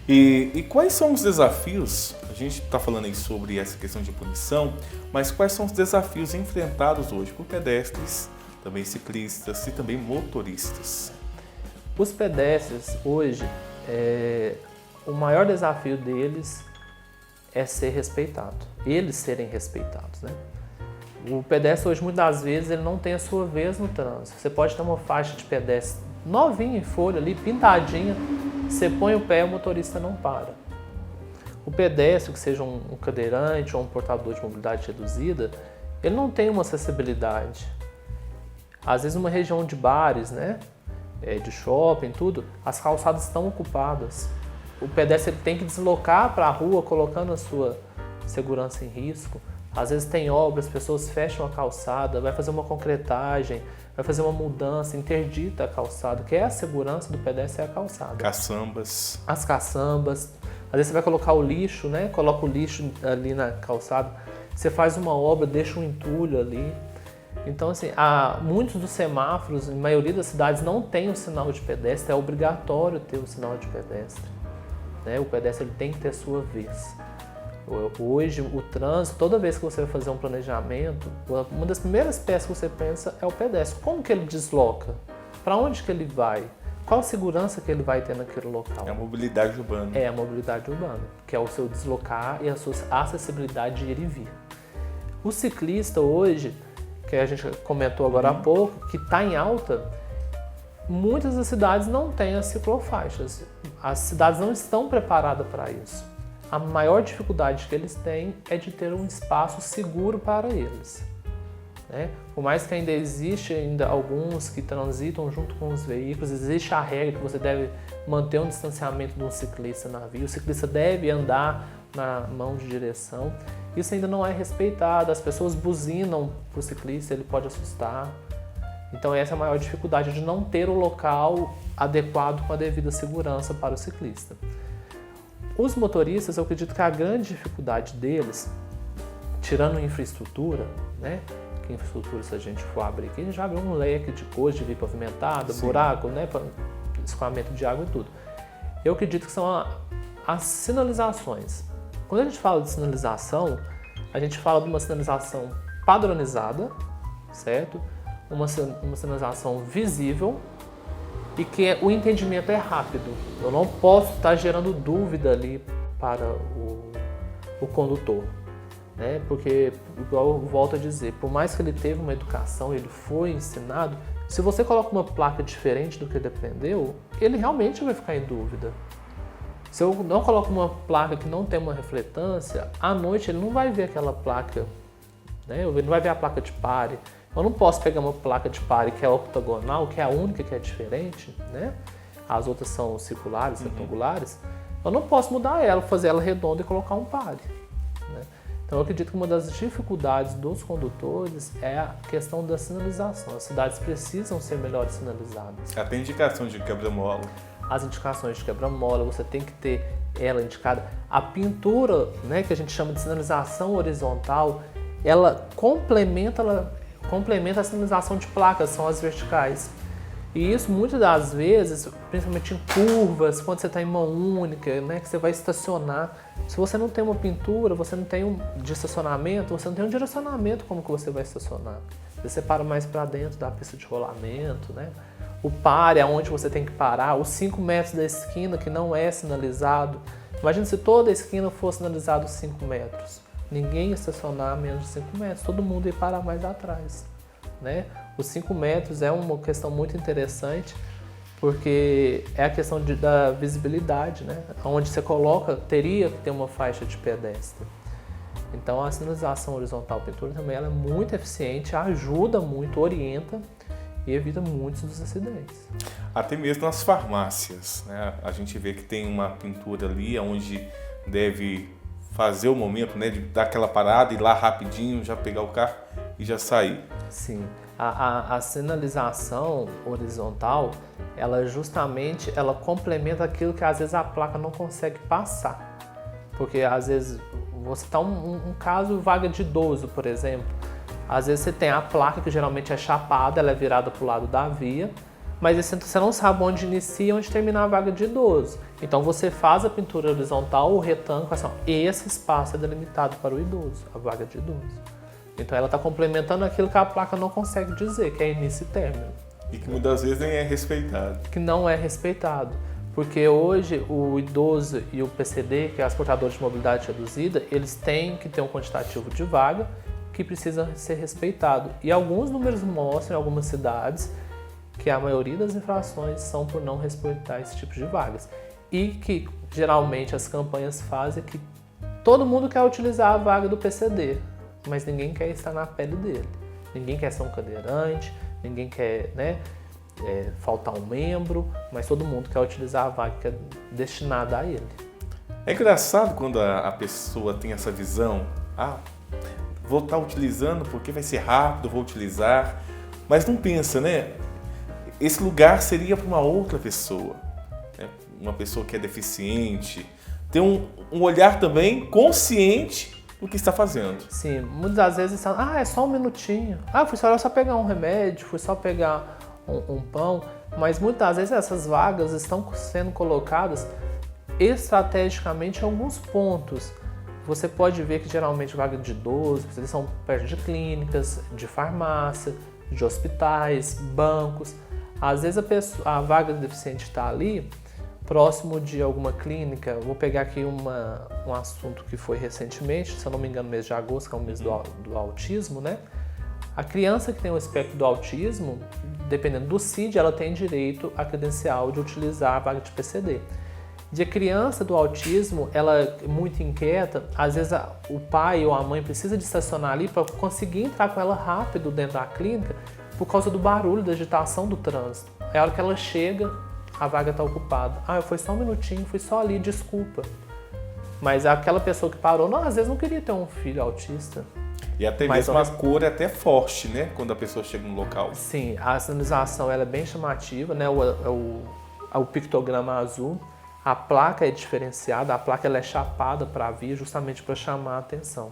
E quais são os desafios? A gente está falando aí sobre essa questão de punição, mas quais são os desafios enfrentados hoje por pedestres, também ciclistas e também motoristas? Os pedestres hoje, o maior desafio deles é ser respeitado, eles serem respeitados, né? O pedestre hoje, muitas das vezes, ele não tem a sua vez no trânsito. Você pode ter uma faixa de pedestre novinha em folha ali, pintadinha, você põe o pé e o motorista não para. O pedestre, que seja um cadeirante ou um portador de mobilidade reduzida, ele não tem uma acessibilidade. Às vezes, numa região de bares, né, de shopping, tudo, as calçadas estão ocupadas. O pedestre ele tem que deslocar para a rua, colocando a sua segurança em risco. Às vezes tem obras, as pessoas fecham a calçada, vai fazer uma concretagem, vai fazer uma mudança, interdita a calçada, que é a segurança do pedestre, é a calçada. Caçambas. As caçambas. Às vezes você vai colocar o lixo, né? Coloca o lixo ali na calçada. Você faz uma obra, deixa um entulho ali. Então, assim, muitos dos semáforos, em maioria das cidades, não tem o sinal de pedestre, é obrigatório ter o sinal de pedestre, né? O pedestre ele tem que ter a sua vez. Hoje, o trânsito, toda vez que você vai fazer um planejamento, uma das primeiras peças que você pensa é o pedestre. Como que ele desloca? Para onde que ele vai? Qual a segurança que ele vai ter naquele local? É a mobilidade urbana. É a mobilidade urbana, que é o seu deslocar e a sua acessibilidade de ir e vir. O ciclista hoje, que a gente comentou agora há pouco, que está em alta, muitas das cidades não têm as ciclofaixas. As cidades não estão preparadas para isso. A maior dificuldade que eles têm é de ter um espaço seguro para eles, né? Por mais que ainda existe alguns que transitam junto com os veículos, existe a regra que você deve manter um distanciamento de um ciclista na via, o ciclista deve andar na mão de direção. Isso ainda não é respeitado, as pessoas buzinam para o ciclista, ele pode assustar. Então essa é a maior dificuldade de não ter o local adequado com a devida segurança para o ciclista. Os motoristas, eu acredito que a grande dificuldade deles, tirando infraestrutura, né? Que infraestrutura, se a gente for abrir aqui, a gente já abre um leque de coisas, de via pavimentada, buraco, né? Escoamento de água e tudo. Eu acredito que são as sinalizações. Quando a gente fala de sinalização, a gente fala de uma sinalização padronizada, certo? Uma sinalização visível, e que o entendimento é rápido. Eu não posso estar gerando dúvida ali para o condutor, né? Porque, igual eu volto a dizer, por mais que ele teve uma educação, ele foi ensinado, se você coloca uma placa diferente do que ele aprendeu, ele realmente vai ficar em dúvida. Se eu não coloco uma placa que não tem uma refletância, à noite ele não vai ver aquela placa, né? Ele não vai ver a placa de pare. Eu não posso pegar uma placa de pare que é octogonal, que é a única que é diferente, né? As outras são circulares, retangulares. Eu não posso mudar ela, fazer ela redonda e colocar um pare, né? Então eu acredito que uma das dificuldades dos condutores é a questão da sinalização. As cidades precisam ser melhores sinalizadas. Até indicação de quebra-mola. As indicações de quebra-mola, você tem que ter ela indicada. A pintura, né, que a gente chama de sinalização horizontal, ela complementa a sinalização de placas, são as verticais. E isso muitas das vezes, principalmente em curvas, quando você está em mão única, né, que você vai estacionar, se você não tem uma pintura, você não tem de estacionamento, você não tem um direcionamento como que você vai estacionar. Você para mais para dentro da pista de rolamento, né? O pare é onde você tem que parar, os 5 metros da esquina que não é sinalizado. Imagina se toda a esquina fosse sinalizado 5 metros. Ninguém ia estacionar a menos de 5 metros, todo mundo ia parar mais atrás, né? Os 5 metros é uma questão muito interessante, porque é a questão da visibilidade, né? Onde você coloca, teria que ter uma faixa de pedestre. Então a sinalização horizontal pintura também ela é muito eficiente, ajuda muito, orienta e evita muitos dos acidentes. Até mesmo nas farmácias, né? A gente vê que tem uma pintura ali onde deve fazer o momento, né, de dar aquela parada, ir lá rapidinho, já pegar o carro e já sair. Sim, a sinalização horizontal, ela justamente ela complementa aquilo que às vezes a placa não consegue passar. Porque às vezes você está um caso vaga de idoso, por exemplo. Às vezes você tem a placa que geralmente é chapada, ela é virada para o lado da via, mas você não sabe onde inicia e onde termina a vaga de idoso. Então você faz a pintura horizontal, o retângulo, assim, ó, esse espaço é delimitado para o idoso, a vaga de idoso. Então ela está complementando aquilo que a placa não consegue dizer, que é início e término. E que muitas vezes nem é respeitado. Que não é respeitado. Porque hoje o idoso e o PCD, que é as portadoras de mobilidade reduzida, eles têm que ter um quantitativo de vaga que precisa ser respeitado. E alguns números mostram em algumas cidades que a maioria das infrações são por não respeitar esse tipo de vagas. E que geralmente as campanhas fazem que todo mundo quer utilizar a vaga do PCD, mas ninguém quer estar na pele dele. Ninguém quer ser um cadeirante, ninguém quer, né, faltar um membro, mas todo mundo quer utilizar a vaga que é destinada a ele. É engraçado quando a pessoa tem essa visão, vou estar utilizando porque vai ser rápido, vou utilizar, mas não pensa, né? Esse lugar seria para uma outra pessoa, né? Uma pessoa que é deficiente, ter um olhar também consciente do que está fazendo. Sim, muitas das vezes é só um minutinho, fui só pegar um remédio, fui só pegar um pão, mas muitas vezes essas vagas estão sendo colocadas estrategicamente em alguns pontos. Você pode ver que geralmente vaga de idoso, eles são perto de clínicas, de farmácia, de hospitais, bancos. Às vezes a vaga do deficiente está ali, próximo de alguma clínica. Vou pegar aqui um assunto que foi recentemente, se eu não me engano, mês de agosto, que é o mês do autismo, né? A criança que tem o espectro do autismo, dependendo do CID, ela tem direito à credencial de utilizar a vaga de PCD. E a criança do autismo, ela é muito inquieta, às vezes o pai ou a mãe precisa de estacionar ali para conseguir entrar com ela rápido dentro da clínica por causa do barulho, da agitação do trânsito. É a hora que ela chega, a vaga está ocupada. Foi só um minutinho, fui só ali, desculpa. Mas aquela pessoa que parou, às vezes não queria ter um filho autista. E até mesmo a cor é até forte, né? Quando a pessoa chega no local. Sim, a sinalização ela é bem chamativa, né? O pictograma azul. A placa é diferenciada, a placa ela é chapada para a via justamente para chamar a atenção.